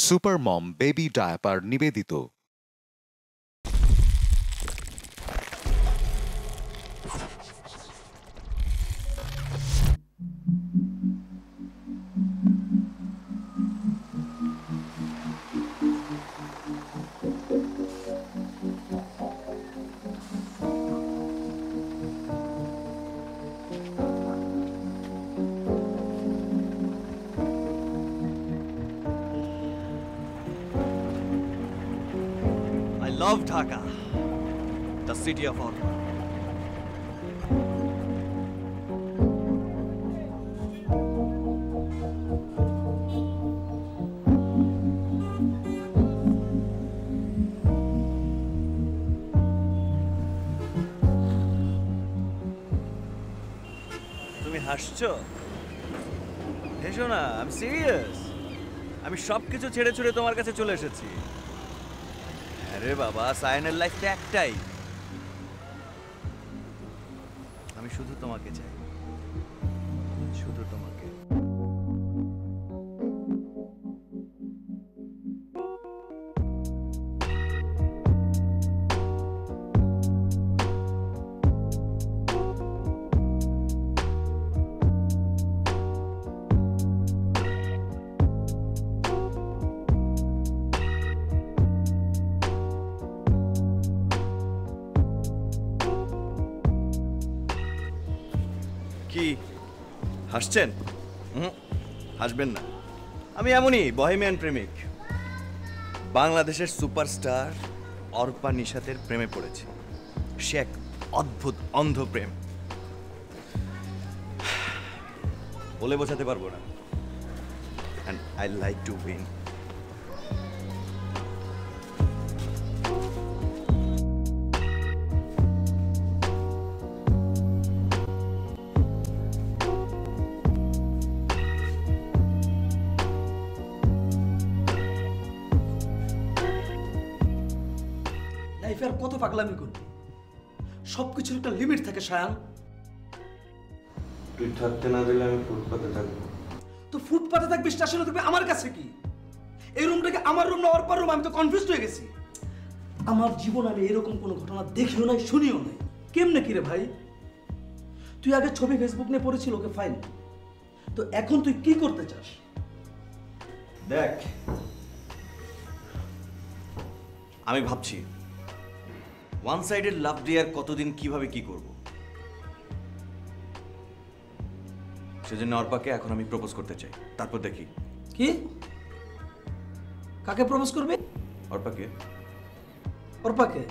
Super মম baby diaper নিবেদিত। I love Dhaka, the city of honor. তুমি হাসছো? হেসো না, আমি সিরিয়াস। আমি সবকিছু ছেড়ে ছুড়ে তোমার কাছে চলে এসেছি। আরে বাবা, সায়নের লাইফ তো একটাই। আমি শুধু তোমাকে চাই, শুধু তোমাকে। কি হাসছেন? হাসবেন না, আমি এমনই বহেমিয়ান প্রেমিক। বাংলাদেশের সুপারস্টার অর্পা নিশাতের প্রেমে পড়েছে। সে এক অদ্ভুত অন্ধ প্রেম, বলে বোঝাতে পারবো না। And I like to win. লাইফে আর কত পাগলামি করবি? সবকিছুর একটা লিমিট থাকে শায়ান। তুই থাকতে না দিলে আমি ফুটপাতে থাকবো। তো ফুটপাতে থাকবি, স্টেশনে থাকবি, আমার কাছে কি? এই রুমটাকে আমার রুম না অর্পার রুম? আমি তো কনফিউজড হয়ে গেছি। আমার জীবন আমি এরকম কোনো ঘটনা দেখিও নাই, শুনিও নাই। কেমনে কি রে ভাই? তুই আগে ছবি ফেসবুক নিয়ে পড়েছিল, ওকে ফাইন। তো এখন তুই কি করতে চাস? দেখ, আমি ভাবছি ওয়ান সাইডেড লাভ দিয়ে আর কতদিন কিভাবে কি করব। সেজন্য অর্পাকে এখন আমি প্রপোজ করতে চাই, তারপর দেখি। কি? কাকে প্রপোজ করবি? অর্পাকে। অর্পাকে?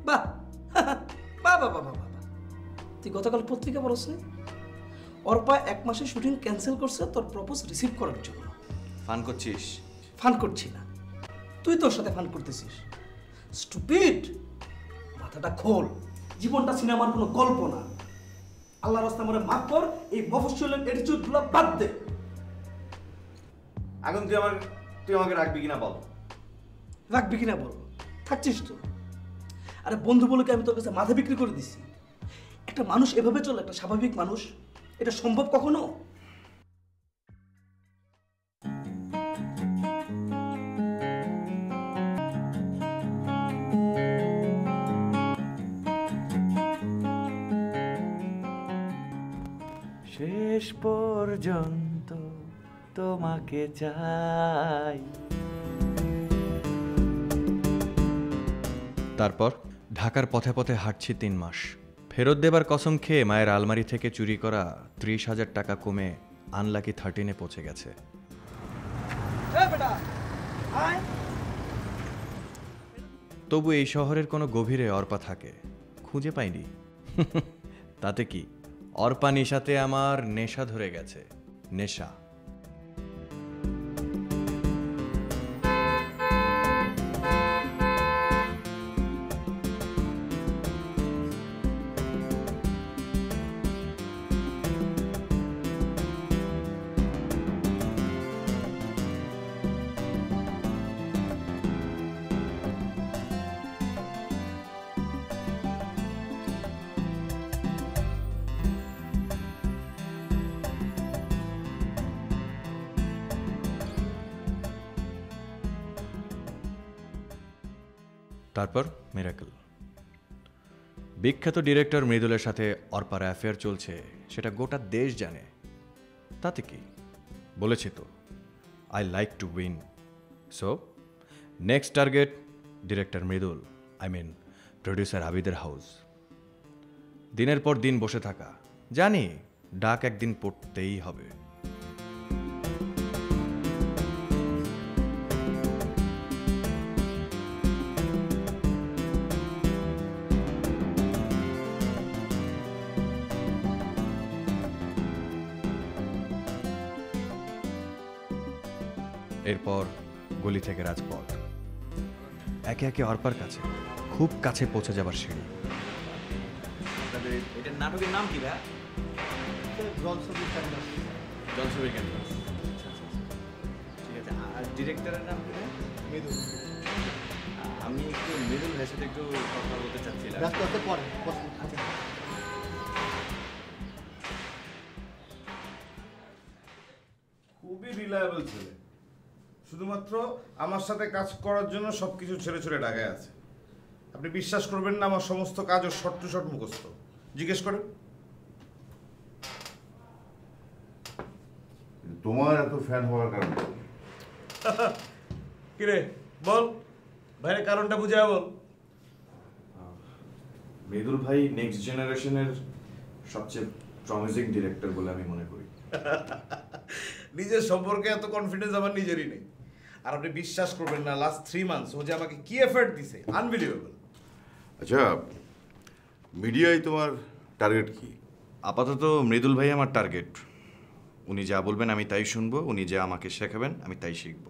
বাহ বাহ বাহ বাহ বাহ। তুই গতকাল পত্রিকা পড়ছ না? অর্পা 1 মাসের শুটিং ক্যান্সেল করছে তোর প্রপোজ রিসিভ করার জন্য। ফান করছিস? ফান করছি না, তুই তোর সাথে ফান করতেছিস। স্টুপিড, মাথাটা খোল। জীবনটা সিনেমার কোনো গল্প না। আল্লাহর রাস্তা মনে মাফ কর, এই মফস্বলের অ্যাটিটিউডগুলো বাদ দে। এখন তুই আমাকে রাখবি কিনা বল। রাখবি কিনা বল, থাকছিস তো। আরে বন্ধু বলে কি আমি তোর কাছে মাথা বিক্রি করে দিছি? একটা মানুষ এভাবে চলে, একটা স্বাভাবিক মানুষ, এটা সম্ভব কখনো? শেষ পর্যন্ত তোমাকে চাই। তারপর ঢাকার পথে পথে হাঁটছি 3 মাস। ফেরত দেবার কসম খেয়ে মায়ের আলমারি থেকে চুরি করা 30,000 টাকা কমে আনলাকি 13-এ পৌঁছে গেছে। তবু এই শহরের কোনো গভীরে অর্পা থাকে, খুঁজে পাইনি। তাতে কি, অর্পা নিশাতে আমার নেশা ধরে গেছে। নেশা। তারপর মিরাকল। বিখ্যাত ডিরেক্টর মৃদুলের সাথে অর্পার অ্যাফেয়ার চলছে, সেটা গোটা দেশ জানে। তাতে কি, বলেছি তো, I like to win. So next target director Mridul, producer আবিদের হাউস। দিনের পর দিন বসে থাকা, জানি ডাক একদিন পড়তেই হবে। এরপর গলি থেকে রাজপথ, একে একে অর্পার কাছে, খুব কাছে পৌঁছে যাবার সিঁড়ি। এটার নাটকের নাম কি ভাই? জলছবির ক্যানভাস। জলছবির ক্যানভাস। ঠিক আছে, আর ডিরেক্টরের নাম কি ভাই? মৃদুল। আমি একটু মৃদুল ভাইয়ের সাথে একটু কথা বলতে চাচ্ছিলাম। ব্যস্ত হতে পরে খুবই রিলায়েবল ছেলে, শুধুমাত্র আমার সাথে কাজ করার জন্য সবকিছু ছেড়ে ছেড়ে ঢাকায় আছে। আপনি বিশ্বাস করবেন না, আমার সমস্ত কাজ ও শর্ট টু শর্ট মুখস্থ। জিজ্ঞেস করেন। তোমার এত ফ্যান হওয়ার কারণ কি? কিরে বল, ভাইয়ের কারণটা বুঝায় বল। মৃদুল ভাই নেক্সট জেনারেশনের সবচেয়ে প্রমিসিং ডিরেক্টর বলে আমি মনে করি। নিজের সম্পর্কে এত কনফিডেন্স আমার নিজেরই নেই। আর আপনি বিশ্বাস করবেন না, লাস্ট 3 মান্থস ও যে আমাকে কি এফর্ট দিছে, আনবিলিভেবল। আচ্ছা, মিডিয়ায় তোমার টার্গেট কি? আপাতত মৃদুল ভাই আমার টার্গেট। উনি যা বলবেন আমি তাই শুনবো, উনি যা আমাকে শেখাবেন আমি তাই শিখব।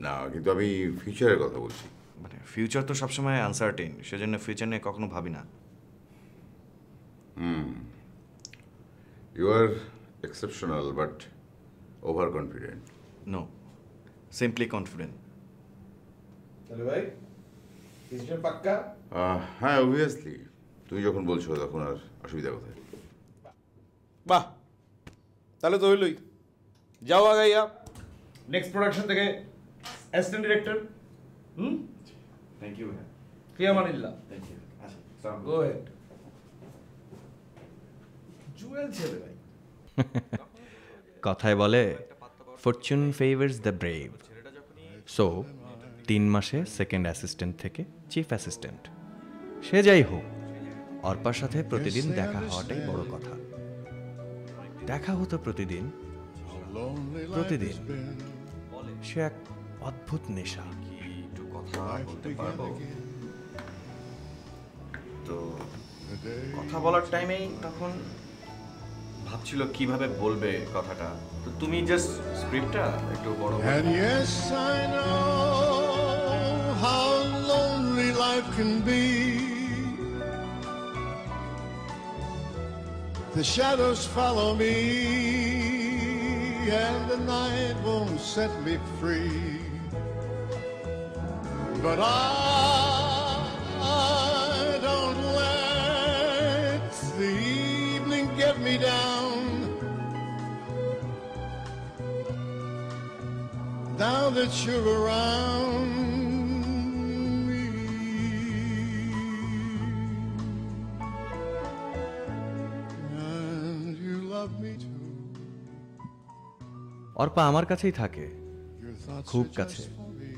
না, কিন্তু আমি ফিউচারের কথা বলছি। মানে ফিউচার তো সবসময় আনসার্টেন, সেজন্য ফিউচার নিয়ে কখনো ভাবি না। You are exceptional but over confident. No, simply confident. তাহলে ভাই ডিসিশন পাক্কা? হ্যাঁ, অবভিয়াসলি। তুমি যখন বলছো তখন আর অসুবিধা কোথায়? বাহ, তাহলে তো হইলই। যাও আগাইয়া নেক্সট প্রোডাকশন থেকে অ্যাসিস্ট্যান্ট ডিরেক্টর। থ্যাংক ইউ ভাই। ফি আমানিল্লাহ। Thank you. আচ্ছা, গো হেড। জুয়েল ছেলে ভাই। কথায় বলে fortune favours the brave. So 3 মাসে সেকেন্ড অ্যাসিস্ট্যান্ট থেকে চিফ অ্যাসিস্ট্যান্ট। সে যাই হোক, অর্পার সাথে প্রতিদিন দেখা হওয়াটাই বড় কথা। দেখা হতো প্রতিদিন। সে এক অদ্ভুত নেশা। একটু কথা বলতে পারবো তো? কথা বলার টাইমেই তখন ভাবছিল কিভাবে বলবে কথাটা। তো তুমি জাস্ট স্ক্রিপ্টটা একটু বড় And yes, I know how lonely life can be. The shadows follow me, and the night won't set me free. But I don't let the evening get me down. Now that you're around me, and you love me too. Arpa আমার কাছেই থাকে, Your thoughts খুব are কাছে। just for me.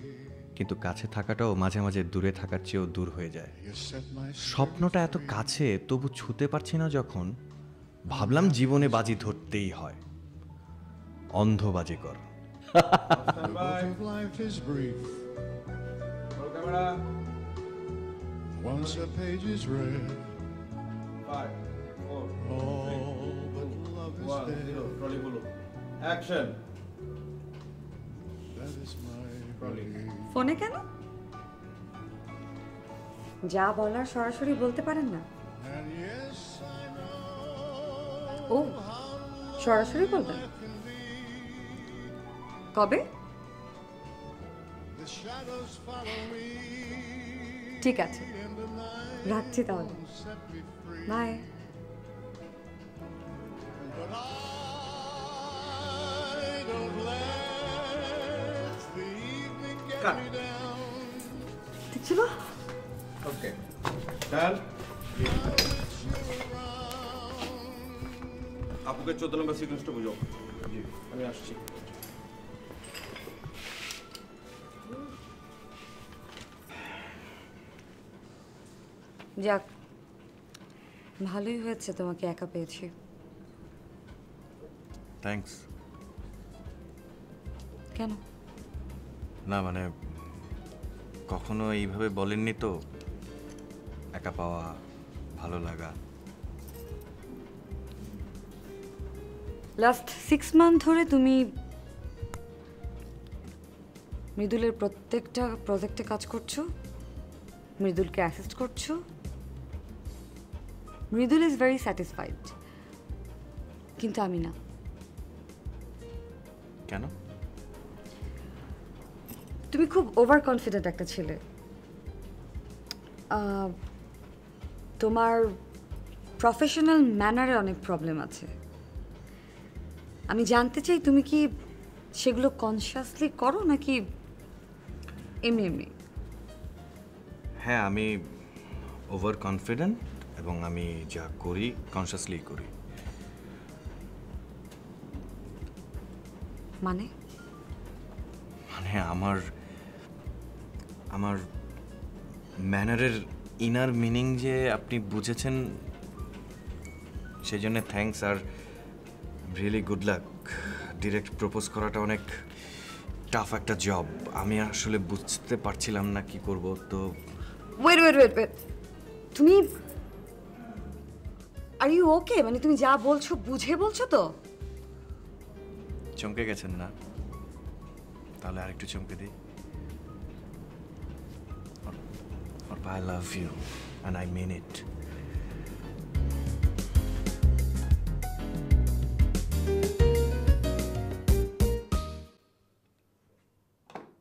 কিন্তু কাছে থাকাটাও মাঝে মাঝে দূরে থাকার চেয়েও দূর হয়ে যায়। You set my স্বপ্নটা এত কাছে তবু ছুতে পারছি না যখন, ভাবলাম জীবনে বাজি ধরতেই হয়। অন্ধ বাজিকর। The book of life is brief. Once a page is read, 5 4 all but love is 1 dead. 0 trolley বলো action. That is my belief. ফোনে কেন? যা বলার সরাসরি বলতে পারেন না? And yes, I know ও, সরাসরি বলবেন? কবে? the shadows follow me, ঠিক আছে, and the night রাখছি তাহলে। set me free. Bye. But I don't let the evening get me down. দেখছিল? ওকে ডান। আপুকে 14 নম্বর সিকোয়েন্সটা বুঝাও। জি আমি আসছি। যাক, ভালোই হয়েছে তোমাকে একা পেয়েছি। থ্যাঙ্কস। কেন? না মানে কখনো এইভাবে বলেননি তো, একা পাওয়া, ভালো লাগা। লাস্ট 6 মান্থ ধরে তুমি মৃদুলের প্রত্যেকটা প্রজেক্টে কাজ করছো, মৃদুলকে অ্যাসিস্ট করছো। মৃদুল ইজ ভেরি স্যাটিসফাইড, কিন্তু আমি না। কেন? তুমি খুব ওভার কনফিডেন্ট একটা ছেলে। তোমার প্রফেশনাল ম্যানারে অনেক প্রবলেম আছে। আমি জানতে চাই তুমি কি সেগুলো কনসিয়াসলি করো নাকি এমনি এমনি? হ্যাঁ, আমি ওভার কনফিডেন্ট এবং আমি যা করি কনসিয়াসলি করি। মানে মানে আমার আমার ম্যানারের ইনার মিনিং যে আপনি বুঝেছেন, সেই জন্য thanks. Are really good luck. Direct propose করাটা অনেক টাফ একটা জব। আমি আসলে বুঝতে পারছিলাম না কি করব। তো ওয়েট ওয়েট ওয়েট ওয়েট, তুমি আর ইউ ওকে? মানে তুমি যা বলছো বুঝে বলছো তো? চমকে গেছেন না? তাহলে আরেকটু চমকে দিই। I love you and I mean it.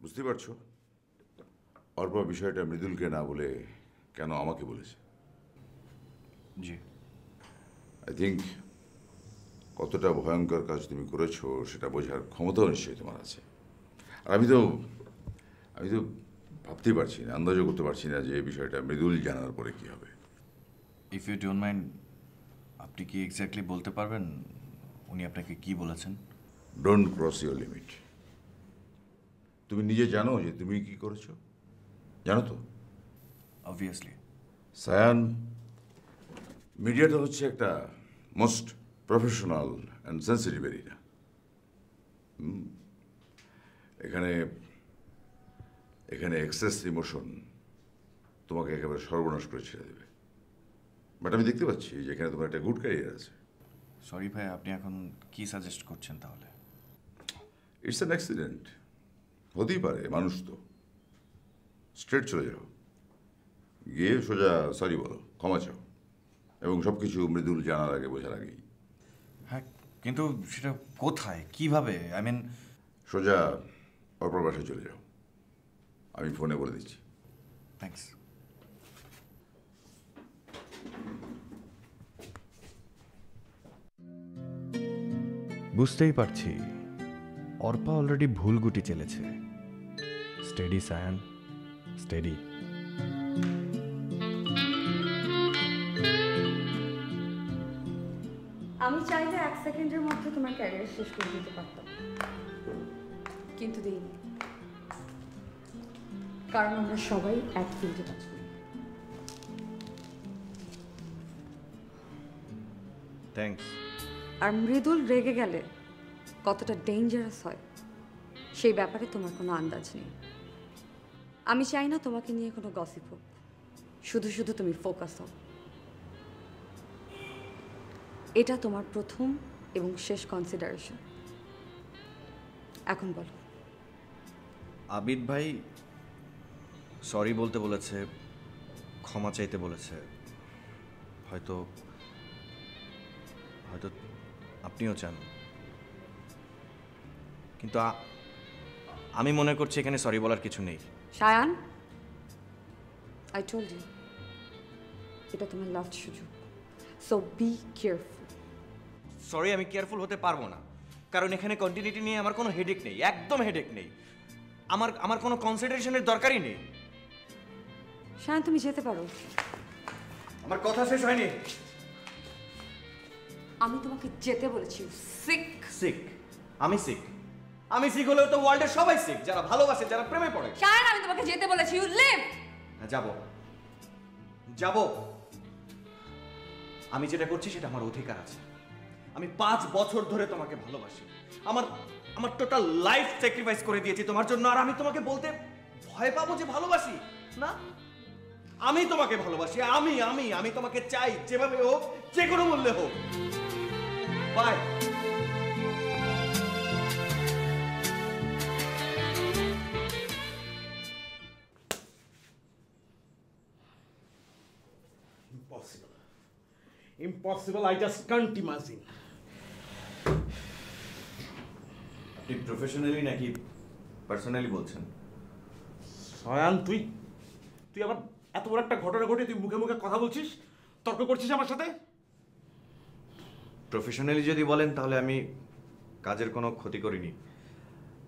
বুঝতে পারছো অর্পা বিষয়টা মৃদুলকে না বলে কেন আমাকে বলেছে? জি। আই থিঙ্ক কতটা ভয়ঙ্কর কাজ তুমি করেছো সেটা বোঝার ক্ষমতাও নিশ্চয়ই তোমার আছে। আর আমি তো ভাবতেই পারছি না, আন্দাজও করতে পারছি না যে এই বিষয়টা মৃদুল জানার পরে কি হবে। ইফ ইউ ডোন্ট মাইন্ড, আপনি কি এক্স্যাক্টলি বলতে পারবেন উনি আপনাকে কি বলেছেন? Don't cross your limit. তুমি নিজে জানো যে তুমি কি করেছো? জানো তো? অবভিয়াসলি। সায়ান, মিডিয়াটা হচ্ছে একটা most professional and sensitive area. এখানে এখানে এক্সেস ইমোশন তোমাকে একেবারে সর্বনাশ করে ছেড়ে দেবে। বাট আমি দেখতে পাচ্ছি যে এখানে তোমার একটা গুড ক্যারিয়ার আছে। সরি ভাই, আপনি এখন কি সাজেস্ট করছেন তাহলে? ইটস অ্যান অ্যাক্সিডেন্ট, হতেই পারে, মানুষ তো। স্ট্রেট চলে যাও, গিয়ে সোজা সরি বলো, ক্ষমা চাও, এবং সব কিছু মৃদুল জানার আগে, বোঝার আগেই। হ্যাঁ, কিন্তু সেটা কোথায়, কিভাবে? আই মিন, সোজা অর্পর বাসায় চলে যাও, আমি ফোনে বলে দিচ্ছি। থ্যাঙ্কস। বুঝতেই পারছি অর্পা অলরেডি ভুল গুটি চেলেছে। Steady Sayan, steady. আমি চাইলে 1 সেকেন্ডের মধ্যে তোমার ক্যারিয়ার শেষ করে দিতে পারতাম, কিন্তু দিইনি। কারণ আমরা সবাই এক ফিল্ডে কাজ করি। থ্যাঙ্কস। আর মৃদুল রেগে গেলে কতটা ডেঞ্জারাস হয় সেই ব্যাপারে তোমার কোনো আন্দাজ নেই। আমি চাই না তোমাকে নিয়ে কোনো গসিপ হোক, শুধু শুধু তুমি ফোকাস হও। এটা তোমার প্রথম এবং শেষ কনসিডারেশন। এখন বলো। আবিদ ভাই সরি বলতে বলেছে, ক্ষমা চাইতে বলেছে। হয়তো হয়তো আপনিও চান, কিন্তু আমি মনে করছি এখানে সরি বলার কিছু নেই। সায়ান, আই টোল্ড ইউ, এটা তোমার লাস্ট সুযোগ, সো বি কেয়ারফুল। সরি, আমি কেয়ারফুল হতে পারবো না, কারণ এখানে কন্টিনিউটি নিয়ে আমার কোনো হেডেক নেই, একদম হেডেক নেই। আমার কোনো কনসিডারেশনের দরকারই নেই। শায়ন তুমি যেতে পারো। আমার কথা শেষ হয়নি। আমি তোমাকে যেতে বলেছি। সিক। সিক? আমি সিক? আমি সিক হলেও তো ওয়ার্ল্ডের সবাই সিক, যারা ভালোবাসে, যারা প্রেমে পড়ে। শায়ন আমি তোমাকে যেতে বলেছি, ইউ লিভ। যাব যাব, আমি যেটা করছি সেটা আমার অধিকার আছে। আমি 5 বছর ধরে তোমাকে ভালোবাসি, আমার আমার টোটাল লাইফ স্যাক্রিফাইস করে দিয়েছি তোমার জন্য, আর আমি তোমাকে বলতে ভয় পাবো যে ভালোবাসি? না, আমি তোমাকে ভালোবাসি, আমি আমি আমি তোমাকে চাই, যেভাবে হোক, যে কোনো মূল্যে হোক। Bye. Impossible. Impossible, I just can't imagine. আপনি প্রফেশনালি নাকি পার্সোনালি বলছেন? সয়ান তুই আবার এত বড় একটা ঘটনা ঘটে তুই মুখে মুখে কথা বলছিস, তর্ক করছিস আমার সাথে? প্রফেশনালি যদি বলেন তাহলে আমি কাজের কোনো ক্ষতি করিনি,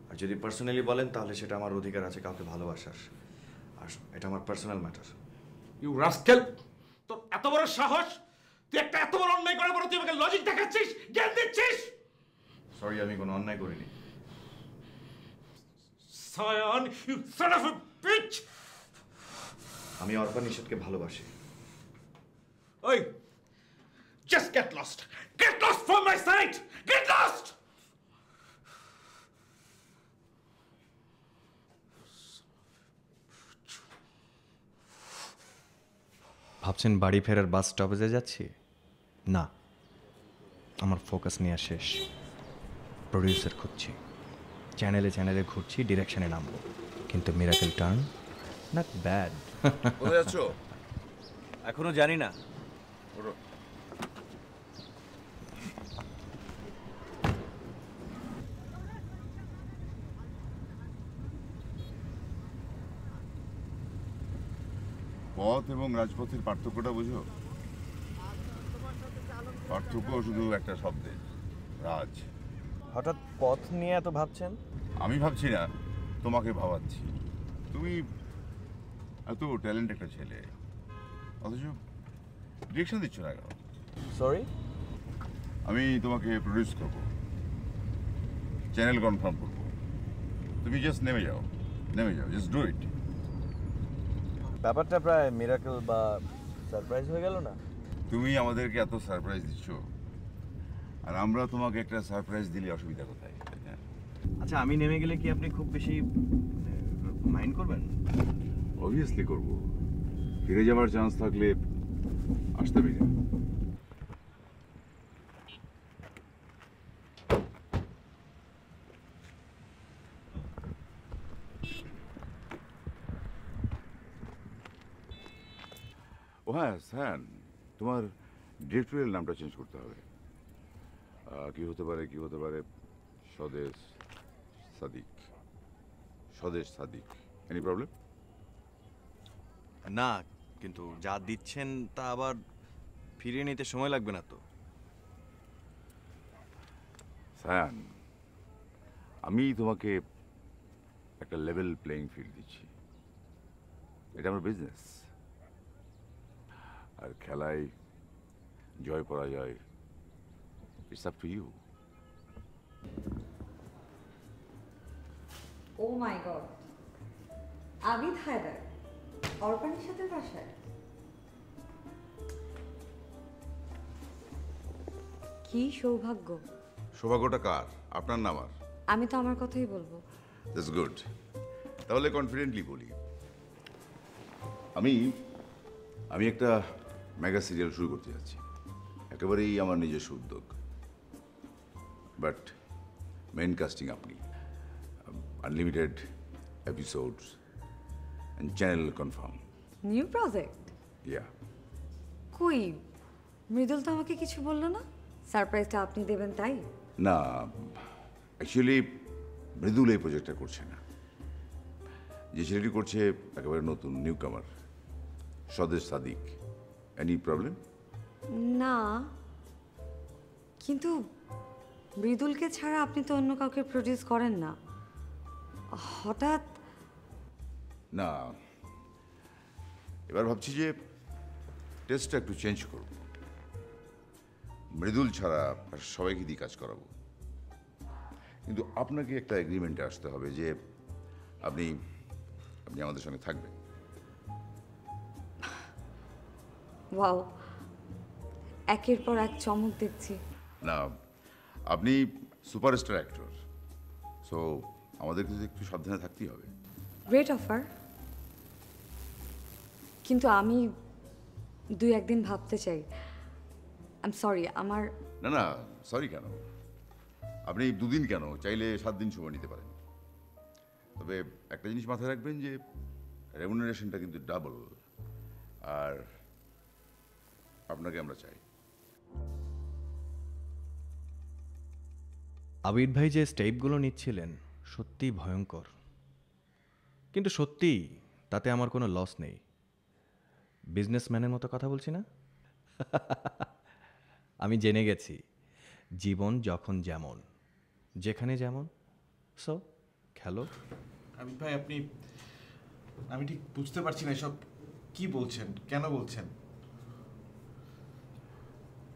আর যদি পার্সোনালি বলেন তাহলে সেটা আমার অধিকার আছে কাউকে ভালোবাসার, আর এটা আমার পার্সোনাল ম্যাটার। ইউ রাস্কেল, তোর এত বড় সাহস! তুই একটা এত বড় অন্যায় করার পরে তুই আমাকে লজিক দেখাচ্ছিস, জ্ঞান দিচ্ছিস? সরি, আমি কোনো অন্যায় করিনি। Sayan, you son of a bitch! আমি অর্পা নিষেধকে ভালোবাসি। ওই, just get lost! Get lost from my sight! Get lost! ভাবছেন বাড়ি ফেরার বাস স্টপেজে যাচ্ছি? না, আমার ফোকাস নিয়ে শেষ। প্রডিউসার খুঁজছি, চ্যানেলে চ্যানেলে ঘুরছি, ডিরেকশনে নামবো, কিন্তু মিরাকেল টার্ন নট ব্যাড। কোথায় যাচ্ছ? এখনো জানি না। পথ এবং রাজপথের পার্থক্যটা বুঝো? পার্থক্য শুধু একটা শব্দের, রাজ। হঠাৎ পথ নিয়ে এত ভাবছেন? আমি ভাবছি না, তোমাকে ভাবাচ্ছি। তুমি এত ট্যালেন্ট একটা ছেলে, অথচ ডিরেকশন দিচ্ছ না কেন? সরি? আমি তোমাকে প্রডিউস করবো, চ্যানেল কনফার্ম করবো। তুমি জাস্ট নেমে যাও, জাস্ট ডু ইট। ব্যাপারটা প্রায় মিরাকেল বা সারপ্রাইজ হয়ে গেল না? তুমি আমাদেরকে এত সারপ্রাইজ দিচ্ছ, আর আমরা তোমাকে একটা সারপ্রাইজ দিলে অসুবিধা কোথায়? তাই না? আচ্ছা, আমি নেমে গেলে কি আপনি খুব বেশি মাইন্ড করবেন? অবভিয়াসলি করব। ফিরে যাওয়ার চান্স থাকলে আসতেই না। ও হ্যাঁ স্যান, তোমার ডিরেক্টরিয়াল নামটা চেঞ্জ করতে হবে। কি হতে পারে? স্বদেশ সাদিক। Any problem? না, কিন্তু যা দিচ্ছেন তা আবার ফিরিয়ে নিতে সময় লাগবে না তো? স্যান, আমি তোমাকে একটা লেভেল প্লেইং ফিল্ড দিচ্ছি। এটা আমার বিজনেস, আর খেলায় জয় পরাজয় it's up to you. Oh my god, Abid Haider অর্পানের সাথে বাসায়? কি সৌভাগ্য! সৌভাগ্যটা কার, আপনার না আমার? আমি তো আমার কথাই বলবো। That's good. তাহলে কনফিডেন্টলি বলি, আমি একটা মেগা সিরিয়াল শুরু করতে যাচ্ছি, একেবারেই আমার নিজস্ব উদ্যোগ। বাট মেইন কাস্টিং আপনি, unlimited episodes and channel confirm. New project? Yeah. কই, মৃদুল তো আমাকে কিছু বললো না। সারপ্রাইজটা আপনি দেবেন তাই? না, অ্যাকচুয়ালি মৃদুল এই প্রজেক্টটা করছে না। যে ছেলেটি করছে একেবারে নতুন, নিউ কামার, স্বদেশ সাদিক। Any problem? না, কিন্তু মৃদুলকে ছাড়া আপনি তো অন্য কাউকে প্রডিউস করেন না। হঠাৎ? না, এবার ভাবছি যে টেস্টটা একটু চেঞ্জ করব, মৃদুল ছাড়া সবাইকে দিয়ে কাজ করাবো। কিন্তু আপনাকে একটা এগ্রিমেন্টে আসতে হবে যে আপনি আপনি আমাদের সঙ্গে থাকবেন। ওয়াও, একের পর এক চমক দেখছি। না, আপনি সুপারস্টার অ্যাক্টর, সো আমাদেরকে তো একটু সাবধানে থাকতেই হবে। গ্রেট অফার, কিন্তু আমি 2-1 দিন ভাবতে চাই। আই এম সরি, আমার না না, সরি কেন? আপনি 2 দিন কেন, চাইলে 7 দিন সময় নিতে পারেন। তবে একটা জিনিস মাথায় রাখবেন যে রেমুনারেশনটা কিন্তু ডাবল, আর আপনাকে আমরা চাই। আবিদ ভাই যে স্টেপগুলো নিচ্ছিলেন সত্যিই ভয়ঙ্কর, কিন্তু সত্যিই তাতে আমার কোনো লস নেই। বিজনেসম্যানের মতো কথা বলছি না। আমি জেনে গেছি জীবন যখন যেমন, যেখানে যেমন, সো খেলো। আবিদ ভাই, আমি ঠিক বুঝতে পারছি না এসব কি বলছেন, কেন বলছেন?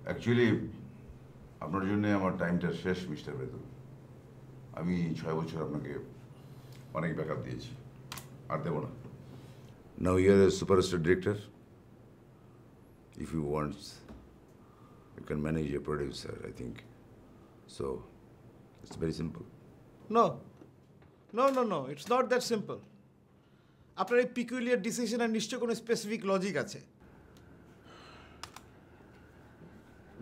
অ্যাকচুয়ালি আপনার জন্য আমার টাইমটা শেষ মিস্টার বেদুল। আমি 6 বছর আপনাকে অনেক ব্যাকআপ দিয়েছি, আর দেবো না। Now you are a superstar director. If you wants you can manage a producer, I think. So, it's very simple. No, it's not that simple. আপনার এই পিকুলিয়ার ডিসিশনের নিশ্চয় কোনো স্পেসিফিক লজিক আছে।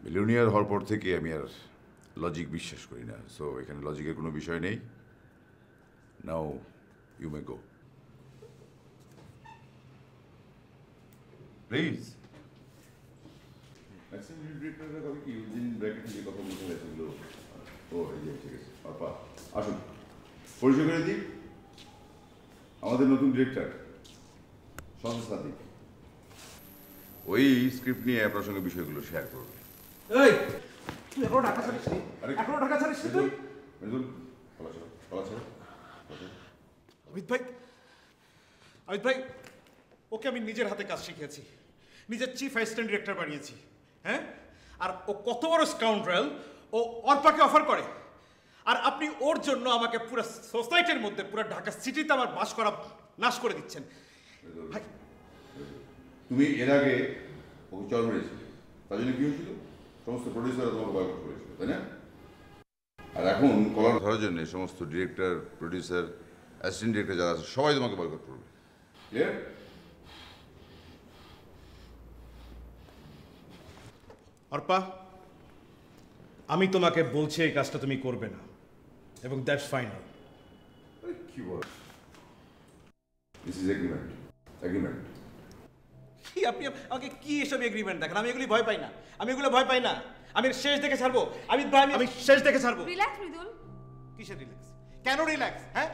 মিলিয়নিয়ার হওয়ার পর থেকে আমি আর লজিক বিশ্বাস করি না, সো এখানে লজিকের কোনো বিষয় নেই। Now you may go please. আসুন, পরিচয় করে দিই, আমাদের নতুন ডিরেক্টর সাদিক। ওই স্ক্রিপ্ট নিয়ে আপনার সঙ্গে বিষয়গুলো শেয়ার করবে। এই তুই এখনো ঢাকা ছাড়িস নি? এখনো ঢাকা ছাড়িস নি তুই? মৃদুল, কলা ছাড়ো। আবিদ ভাই, ওকে আমি নিজের হাতে কাজ শিখিয়েছি, নিজের চিফ অ্যাসিস্ট্যান্ট ডিরেক্টর বানিয়েছি। হ্যাঁ, আর ও কত বড় স্কাউন্ড্রেল, ও অর্পাকে অফার করে, আর আপনি ওর জন্য আমাকে পুরো সোসাইটির মধ্যে, পুরো ঢাকা সিটিতে আমার বাস করা নাশ করে দিচ্ছেন। ভাই, তুমি এর আগে ওকে চল মেরেছিলে, তার জন্য কি হয়েছিল? সমস্ত প্রডিউসাররা তোমাকে বয়কট করেছিল, তাই না? আর এখন কলার ধরার জন্য সমস্ত ডিরেক্টর, প্রডিউসার, অ্যাসিস্ট্যান্ট ডিরেক্টর যারা আছে সবাই তোমাকে বয়কট করবে। ক্লিয়ার? অর্পা, আমি তোমাকে বলছি এই কাজটা তুমি করবে না, এবং দ্যাটস ফাইনাল। কি বল? This is agreement. কি আপনি আমাকে কি এসব এগ্রিমেন্ট দেখেন? আমি এগুলি ভয় পাই না, আমি শেষ দেখে ছাড়বো। আমি শেষ দেখে ছাড়বো। রিল্যাক্স মৃদুল। কিসের রিল্যাক্স? কেন রিল্যাক্স? হ্যাঁ,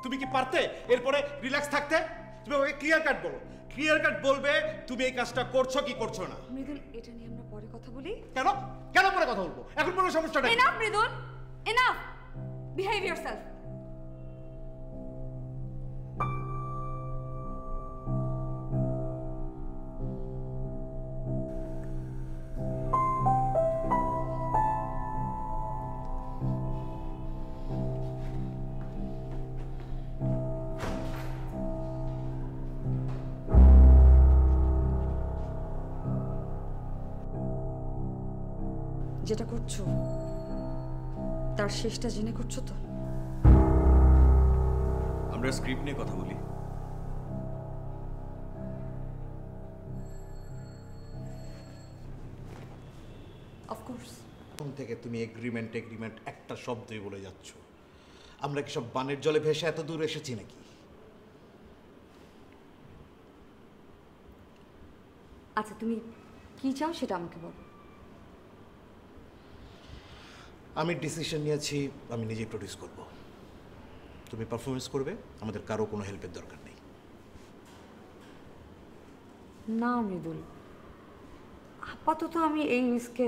তুমি কি পারতে এরপরে রিল্যাক্স থাকতে? তুমি ওকে ক্লিয়ার কাট বলবে তুমি এই কাজটা করছো কি করছো না। মৃদুল, এটা নিয়ে আমরা পরে কথা বলি। কেন পরে কথা বলবো? এখন কোনো সমস্যাটা নেই। Enough Mridul, enough. Behave yourself. যেটা করছো তার শেষটা জেনে করছো তো? আমরা স্ক্রিপ্ট নিয়ে কথা বলি। অফকোর্স। কোন থেকে তুমি এগ্রিমেন্ট একটা শব্দই বলে যাচ্ছ? আমরা কি সব বানের জলে ভেসে এত দূর এসেছি নাকি? আচ্ছা, তুমি কি চাও সেটা আমাকে বলো। আমি ডিসিশন নিয়েছি, আমি নিজেই প্রডিউস করব। তুমি পারফরমেন্স করবে, আমাদের কারো কোনো হেল্পের দরকার নেই। না মৃদুল, আপাতত আমি এই রিস্কে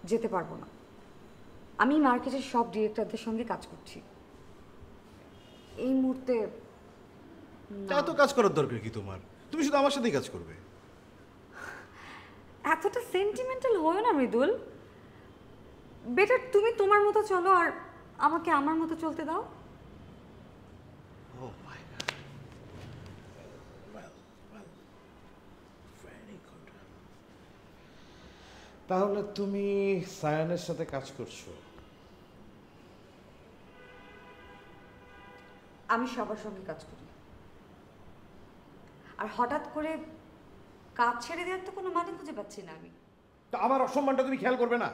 যেতে পারবো না। আমি মার্কেটের সব ডিরেক্টরদের সঙ্গে কাজ করছি এই মুহূর্তে। এত কাজ করার দরকার কি তোমার? তুমি শুধু আমার সাথেই কাজ করবে। এতটা সেন্টিমেন্টাল হয়ো না মৃদুল। বেটার তুমি তোমার মতো চলো আর আমাকে আমার মতো চলতে দাও। তাহলে তুমি সায়ানের সাথে কাজ করছো? আমি সবার সঙ্গে কাজ করি, আর হঠাৎ করে কাজ ছেড়ে দেওয়ার তো কোনো মানে খুঁজে পাচ্ছি না আমি। তা আমার অসম্মানটা তুমি খেয়াল করবে না?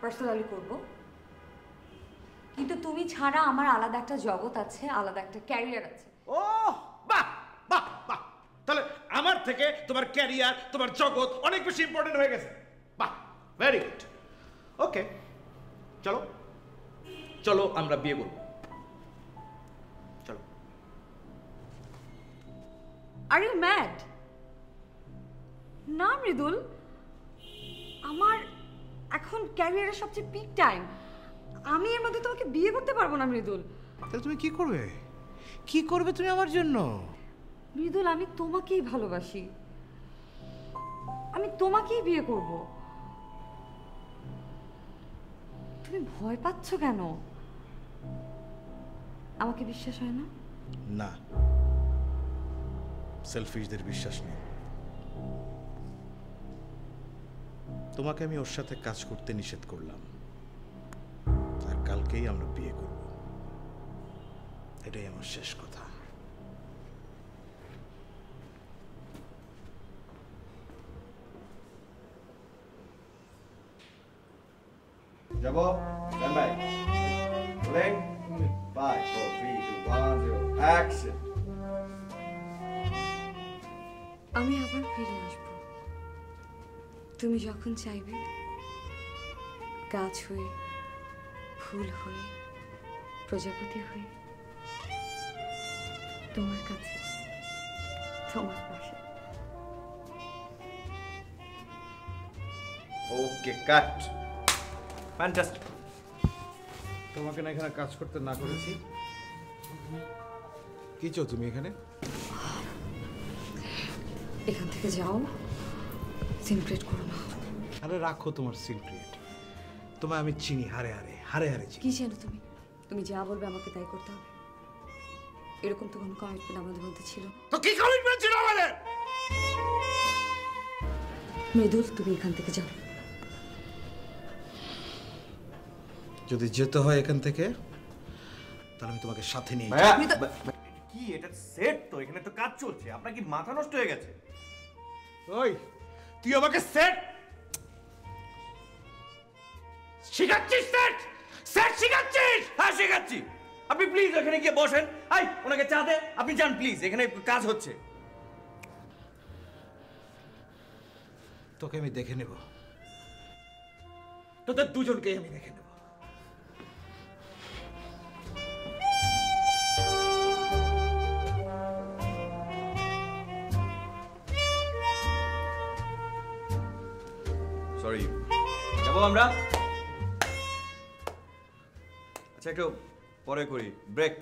পার্সোনালি করব, কিন্তু তুমি ছাড়া আমার আলাদা একটা জগৎ আছে, আলাদা একটা ক্যারিয়ার আছে। ও বাহ বাহ বাহ, তাহলে আমার থেকে তোমার ক্যারিয়ার, তোমার জগৎ অনেক বেশি ইম্পর্টেন্ট হয়ে গেছে। বাহ, ভেরি গুড। ওকে, চলো চলো আমরা বিয়ে করব। চলো। Are you mad? না মৃদুল, আমার এখন ক্যারিয়ারের সবচেয়ে পিক টাইম। আমি এর মধ্যে তোমাকে বিয়ে করতে পারবো না মৃদুল। তাহলে তুমি কি করবে? কি করবে তুমি আমার জন্য? মৃদুল, আমি তোমাকেই ভালোবাসি, আমি তোমাকেই বিয়ে করব। তুমি ভয় পাচ্ছ কেন? আমাকে বিশ্বাস হয় না? না, সেলফিশদের বিশ্বাস নেই। তোমাকে আমি ওর সাথে কাজ করতে নিষেধ করলাম, আর কালকেই আমরা বিয়ে করব। এটাই আমার শেষ কথা। যাবো। Stand by. রোলিং। 5 4 3 2 1 0 অ্যাকশন। আমি আবার ফিরে আসব, তুমি যখন চাইবে, গাছ হয়ে, ফুল হয়ে, প্রজাপতি হয়ে, তোমার কাছে, তোমার পাশে। ওকে, কাট। ফ্যান্টাস্টিক। তোমাকে না এখানে কাজ করতে না করেছি? কি চাও তুমি এখানে? এখান থেকে যাও, সিনক্রেট করো না। আরে রাখো তোমার সিক্রেট, তোমায় আমি চিনি, হারে হারে হারে হারে চিনি। কি জানো তুমি? তুমি যা বলবে আমাকে তাই করতে হবে, এরকম তো কোনো কমিটমেন্ট আমাদের মধ্যে ছিল না। তো কি কমিটমেন্ট ছিল আমাদের? মৃদুল, তুমি এখান থেকে যাও। যদি যেতে হয় এখান থেকে, তাহলে আমি তোমাকে সাথে নিয়ে ভাইয়া, মৃদুল। কি এটা সেট তো? এখানে তো কাজ চলছে, আপনার কি মাথা নষ্ট হয়ে গেছে? ওই তুই আমাকে সেট শিখাচ্ছিস? সেট সেট শিখাচ্ছিস? হ্যাঁ, শেখাচ্ছি। আপনি প্লিজ এখানে গিয়ে বসেন। আই, ওনাকে চা দে। আপনি যান প্লিজ, এখানে কাজ হচ্ছে। তোকে আমি দেখে নেব, তোদের দুজনকেই আমি দেখে নেব। সরি, যাবো আমরা। আচ্ছা, একটু পরে করি, ব্রেক,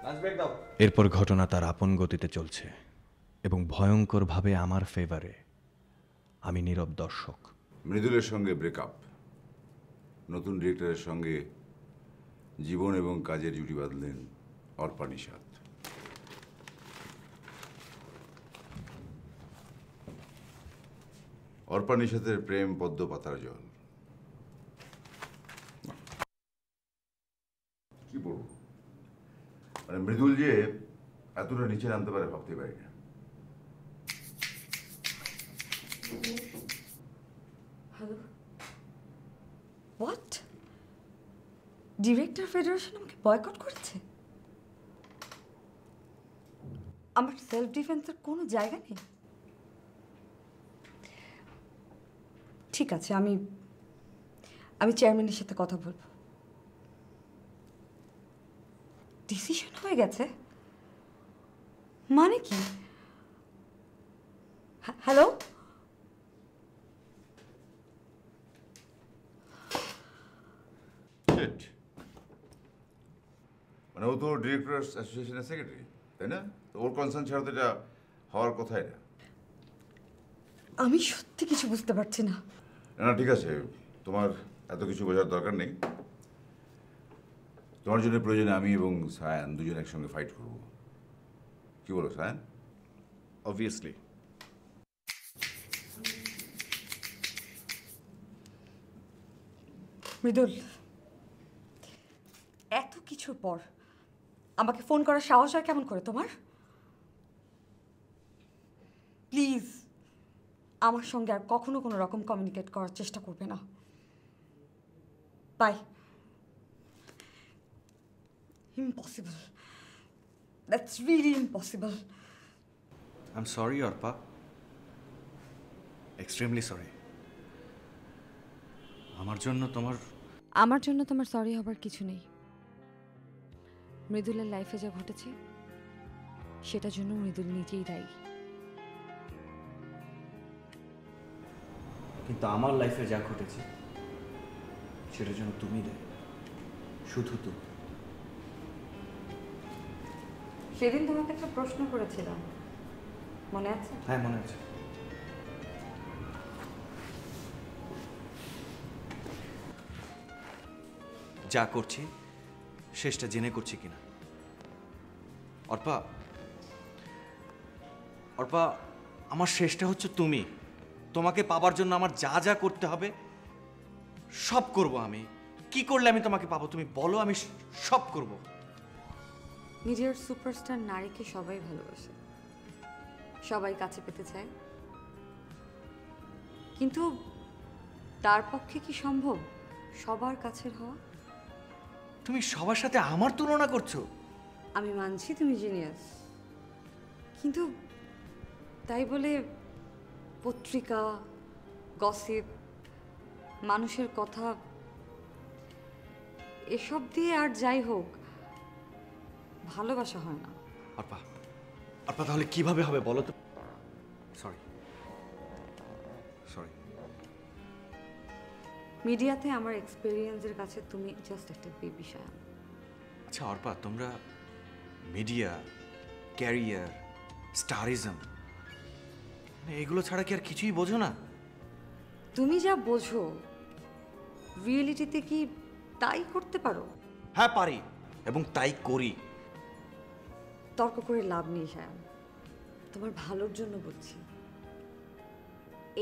লাঞ্চ ব্রেক দাও। এরপর ঘটনা তার আপন গতিতে চলছে এবং ভয়ঙ্করভাবে আমার ফেভারে। আমি নীরব দর্শক। মৃদুলের সঙ্গে ব্রেকআপ, নতুন ডিরেক্টরের সঙ্গে জীবন এবং কাজের জুটি বাঁধলেন অর্পা নিশাত। অর্পা নিশাতের প্রেম পদ্ম পাতার জল। কি বলবো, মানে মৃদুল যে এতটা নিচে নামতে পারে ভাবতে পারি না। Hello, what? ডিরেক্টর ফেডারেশন আমাকে বয়কট করেছে? আমার সেলফ ডিফেন্সের কোনো জায়গা নেই? ঠিক আছে, আমি চেয়ারম্যানের সাথে কথা বলবো। ডিসিশন হয়ে গেছে মানে কি? হ্যালো, মানে ও তো ডিরেক্টর অ্যাসোসিয়েশনের সেক্রেটারি, তাই না? তো ওর কনসার্ন ছাড়া তো এটা হওয়ার কথাই না। আমি সত্যি কিছু বুঝতে পারছি না। না না ঠিক আছে, তোমার এত কিছু বোঝার দরকার নেই। তোমার জন্য প্রয়োজনে আমি এবং সায়ান দুজন একসঙ্গে ফাইট করব। কি বলো সায়ান? অবভিয়াসলি। মৃদুল, এত কিছুর পর আমাকে ফোন করার সাহস হয় কেমন করে তোমার? প্লিজ আমার সঙ্গে আর কখনো কোনো রকম কমিউনিকেট করার চেষ্টা করবে না। Bye. Impossible, that's really impossible. I am sorry Arpa, extremely sorry. আমার জন্য তোমার সরি হবার কিছু নেই। মৃদুলের লাইফে যা ঘটেছে সেটার জন্য মৃদুল নিজেই দায়ী। কিন্তু আমার লাইফে যা ঘটেছে সেটার জন্য তুমি দায়ী, শুধু তুমি। সেদিন তোমাকে একটা প্রশ্ন করেছিলাম, মনে আছে? হ্যাঁ মনে আছে। যা করছি শেষটা জেনে করছি কিনা। অর্পা, আমার শেষটা হচ্ছে তুমি। তোমাকে পাবার জন্য আমার যা যা করতে হবে সব করব। আমি কি করলে আমি তোমাকে পাবো তুমি বলো, আমি সব করব। নিজের সুপারস্টার নারীকে সবাই ভালোবাসে, সবাই কাছে পেতে চায়, কিন্তু তার পক্ষে কি সম্ভব সবার কাছের হওয়া? তুমি সবার সাথে আমার তুলনা করছো। আমি মানছি তুমি জিনিয়াস, কিন্তু তাই বলে পত্রিকা, গসিপ, মানুষের কথা এসব দিয়ে আর যাই হোক ভালোবাসা হয় না। অর্পা, তাহলে কিভাবে হবে বলো তো? সরি। মিডিয়াতে আমার এক্সপেরিয়েন্সের কাছে তুমি জাস্ট একটা বেবি শায়ান। আচ্ছা অর্পা, তোমরা মিডিয়া, ক্যারিয়ার, স্টারিজম এগুলো ছাড়া কি আর কিছুই বোঝো না? তুমি যা বোঝো রিয়েলিটিতে কি তাই করতে পারো? হ্যাঁ পারি, এবং তাই করি। তর্ক করে লাভ নেই শায়ান, তোমার ভালোর জন্য বলছি।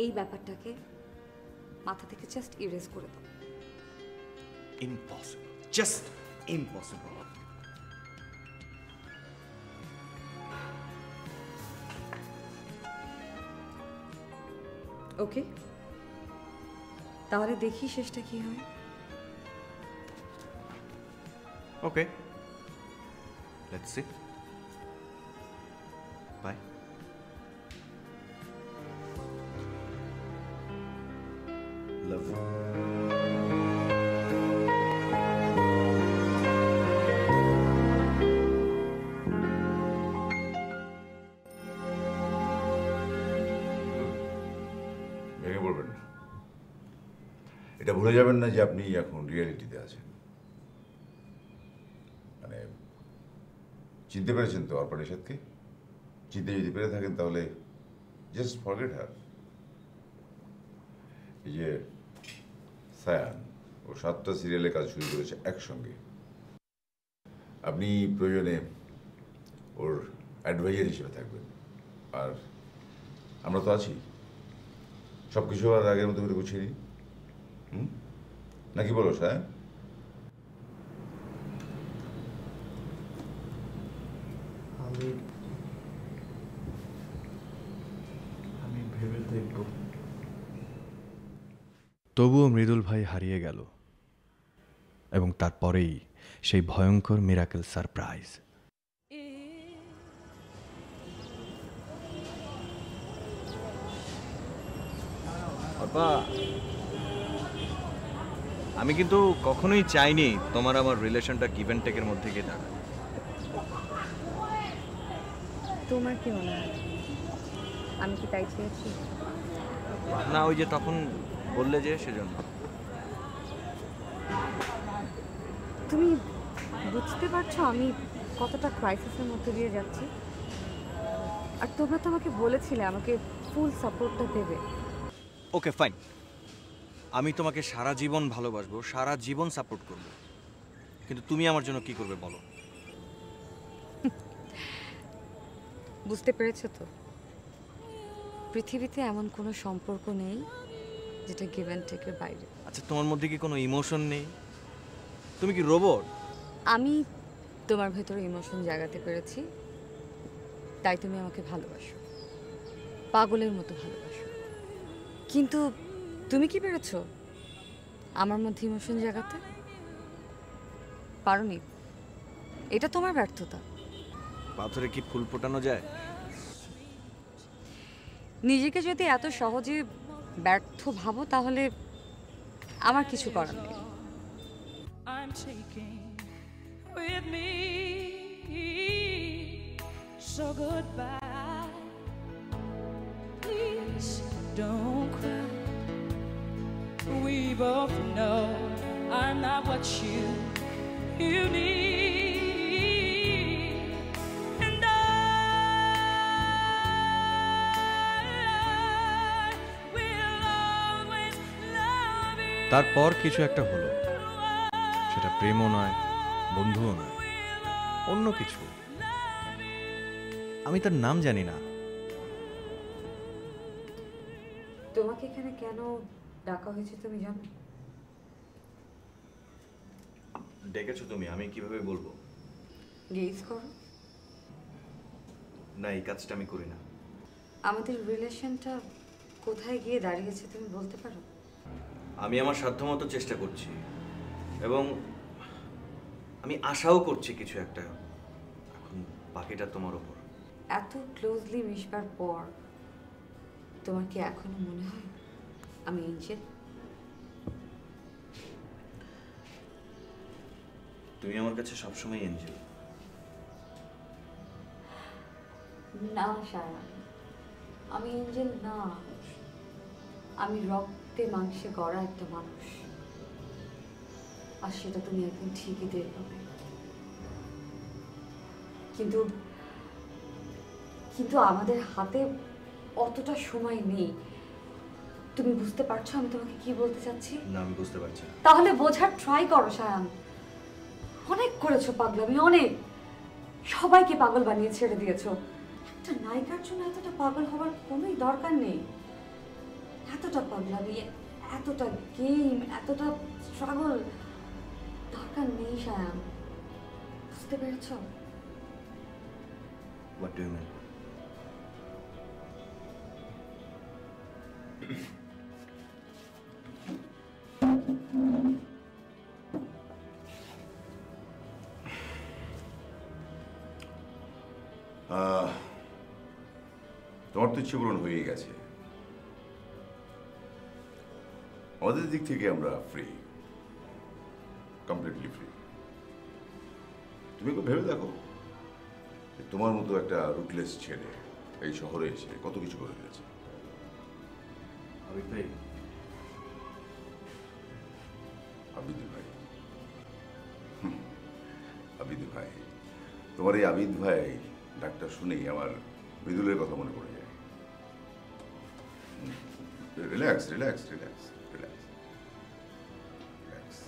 এই ব্যাপারটাকে মাথা থেকে জাস্ট ইরেজ করে দাও। Impossible, just impossible. ওকে, তাহলে দেখি শেষটা কি হয়। Okay, let's see. Bye. Love you. ভেঙে পড়বেন না। এটা ভুলে যাবেন না যে আপনি এখন রিয়েলিটিতে আছেন। মানে চিনতে পেরেছেন তো অর্পা নিষাদকে? চিনতে যদি পেরে থাকেন তাহলে জাস্ট ফরগেট হার। এই যে সায়ান ও 7টা সিরিয়ালে কাজ শুরু করেছে একসঙ্গে। আপনি প্রয়োজনে ওর অ্যাডভাইজার হিসেবে থাকবেন, আর আমরা তো আছি। সব কিছু আর আগের মতো করে গুছিয়ে নিই, নাকি বলো সায়ান? আমি ভেবে দেখব। তবুও মৃদুল ভাই হারিয়ে গেল, এবং তারপরেই সেই ভয়ঙ্কর মিরাকেল সারপ্রাইজ। আমি কিন্তু কখনোই চাইনি তোমার আমার রিলেশনটা গিভ অ্যান্ড টেকের মধ্যে গিয়ে দাঁড়ায়। তোমার কি মনে হয় আমি কি তাই চেয়েছি? না, ওই যে তখন বললে যে সেজন্য। তুমি বুঝতে পারছো আমি কতটা ক্রাইসিসের মধ্যে দিয়ে যাচ্ছি? আর তোমরা তো আমাকে বলেছিলে আমাকে ফুল সাপোর্টটা দেবে। ওকে ফাইন, আমি তোমাকে সারা জীবন ভালোবাসবো, সারা জীবন সাপোর্ট করব, কিন্তু তুমি আমার জন্য কি করবে বলো? বুঝতে পেরেছো তো, পৃথিবীতে এমন কোনো সম্পর্ক নেই যেটা গিভ অ্যান্ড টেকের বাইরে। আচ্ছা, তোমার মধ্যে কি কোনো ইমোশন নেই? তুমি কি রোবট? আমি তোমার ভেতরে ইমোশন জাগাতে পেরেছি, তাই তুমি আমাকে ভালোবাসো, পাগলের মতো ভালোবাসো। কিন্তু তুমি কি পেরেছো আমার মধ্যে ইমোশন জাগাতে? পারোনি। এটা তোমার ব্যর্থতা। পাথরে কি ফুল ফোটানো যায়? নিজেকে যদি এত সহজে ব্যর্থ ভাবো তাহলে আমার কিছু করার নেই। I'm taking with me, so goodbye. Please don't cry. We both know I'm not what you need, and I will always love you. তারপর কিছু একটা হলো, সেটা প্রেমও নয়, বন্ধুও নয়, অন্য কিছু। আমি তার নাম জানি না। তোমাকে এখানে কেন ডাকা হয়েছে তুমি জানো? ডেকেছো তুমি, আমি কিভাবে বলবো? গেজ করো। না, এই কাজটা আমি করি না। আমাদের রিলেশনটা কোথায় গিয়ে দাঁড়িয়েছে তুমি বলতে পারো? আমি আমার সাধ্যমতো চেষ্টা করছি এবং আমি আশাও করছি কিছু একটা। এখন বাকিটা তোমার উপর। এত ক্লোজলি মিশবার পর তোমার কি এখনো মনে হয় আমি এঞ্জেল? তুমি আমার কাছে সবসময় এঞ্জেল। না সায়ন, আমি এঞ্জেল না, আমি রক্তে মাংসে গড়া একটা মানুষ, আর সেটা তুমি একদিন ঠিকই দেখবে। কিন্তু কিন্তু আমাদের হাতে অতটা সময় নেই। তুমি বুঝতে পারছো আমি তোমাকে কি বলতে চাচ্ছি? না, আমি বুঝতে পারছি না। তাহলে বোঝার ট্রাই করো সায়ন। অনেক করেছো পাগলামি, অনেক। সবাইকে পাগল বানিয়ে ছেড়ে দিয়েছো। একটা নায়িকার জন্য এতটা পাগল হওয়ার কোনোই দরকার নেই। এতটা পাগলামি, এতটা গেম, এতটা স্ট্রাগল দরকার নেই সায়ন। বুঝতে পেরেছো? What do you mean? তোমার তো ইচ্ছে পূরণ হয়ে গেছে। আমাদের দিক থেকে আমরা ফ্রি, কমপ্লিটলি ফ্রি। তুমি একটু ভেবে দেখো, তোমার মতো একটা রুটলেস ছেলে এই শহরে এসে কত কিছু করে ফেলেছে। আবিদ ভাই, আবিদ ভাই, আবিদ ভাই, তোমার এই আবিদ ভাই ডাক্তার শুনেই আমার মৃদুলের কথা মনে পড়ে যায়। Relax relax relax relax relax.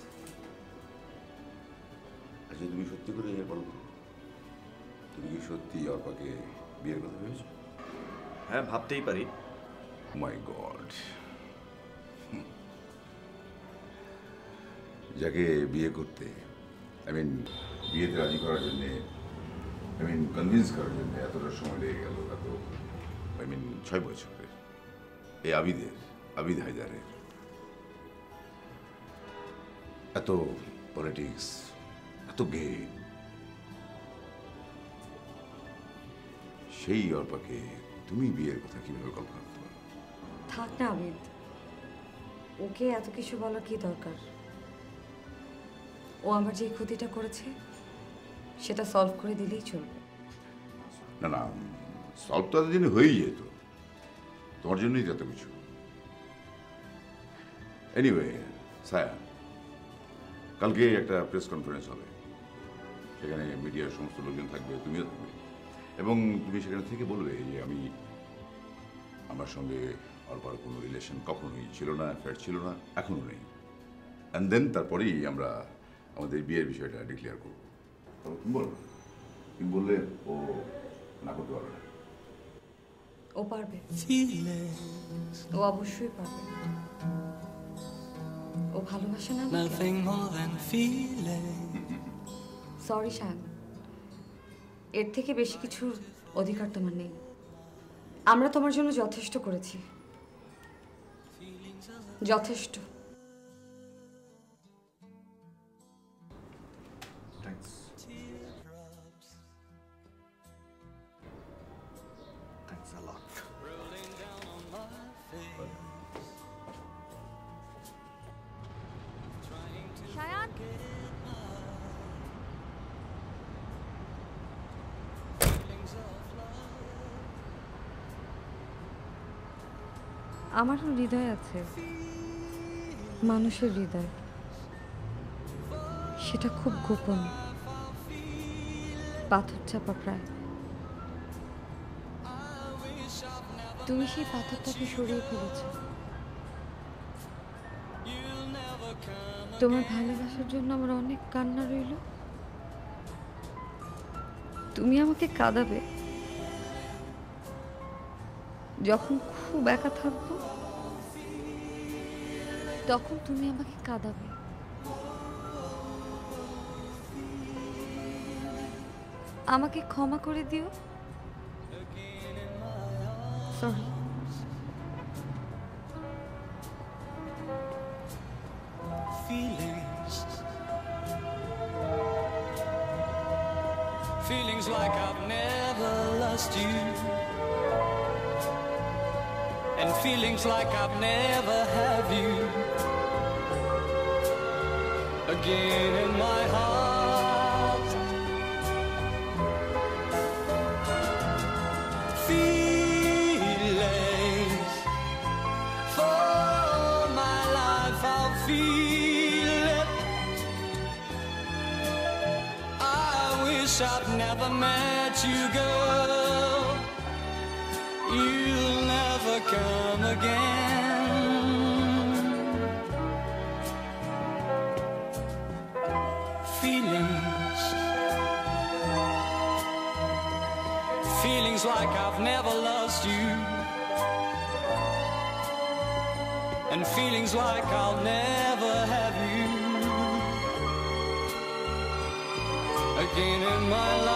আচ্ছা, তুমি সত্যি করে বলো, তুমি কি সত্যি অর্পাকে বিয়ের কথা ভেবেছো? হ্যাঁ, ভাবতেই পারি। মাই গড, যাকে বিয়ে করতে, বিয়েতে রাজি করার জন্যে, কনভিন্স করার জন্য এতটা সময় লেগে গেল, এত 6 বছরের, এই আবিদ হায়দারের এত পলিটিক্স, এত গেম, সেই অর্পাকে তুমি বিয়ের কথা কিভাবে কল্পনা করতে পারো? থাক না আবিদ, ওকে এত কিছু বলার কি দরকার? ও আমার যে ক্ষতিটা করেছে সেটা সলভ করে দিলেই চলবে। না না, সলভ তো এতদিনে হয়েই যেত, তোমার জন্যই যত কিছু। এনিওয়ে সায়া, কালকে একটা প্রেস কনফারেন্স হবে, সেখানে মিডিয়ার সমস্ত লোকজন থাকবে, তুমিও থাকবে, এবং তুমি সেখানে থেকে বলবে যে আমার সঙ্গে অর্পার কোনো রিলেশন কখনোই ছিল না, অ্যাফেয়ার ছিল না, এখনও নেই। অ্যান্ড দেন তারপরেই আমরা আমাদের বিয়ের বিষয়টা ডিক্লেয়ার করব। তুমি বললে ও না করতে পারবে না? ও পারবে, ও অবশ্যই পারবে। ও ভালোবাসে না? সরি শায়ন, এর থেকে বেশি কিছুর অধিকার তোমার নেই। আমরা তোমার জন্য যথেষ্ট করেছি, যথেষ্ট। শায়ান, আমারও হৃদয় আছে, মানুষের হৃদয়, সেটা খুব গোপন, পাথর চাপা প্রায়। তুমি সেই পাথরটাকে সরিয়ে ফেলেছ। তোমার ভালোবাসার জন্য আমার অনেক কান্না রইল। তুমি আমাকে কাঁদাবে যখন খুব একা থাকবো, তখন তুমি আমাকে কাঁদাবে। আমাকে ক্ষমা করে দিও। Sorry. Feelings like I've never lost you, and feelings like I've never had you again in my heart. Feelings for my life, I'll feel it. I wish I'd never met you, girl. You'll never come again. Feelings, feelings like I've never lost you, and feelings like I'll never have you again in my life.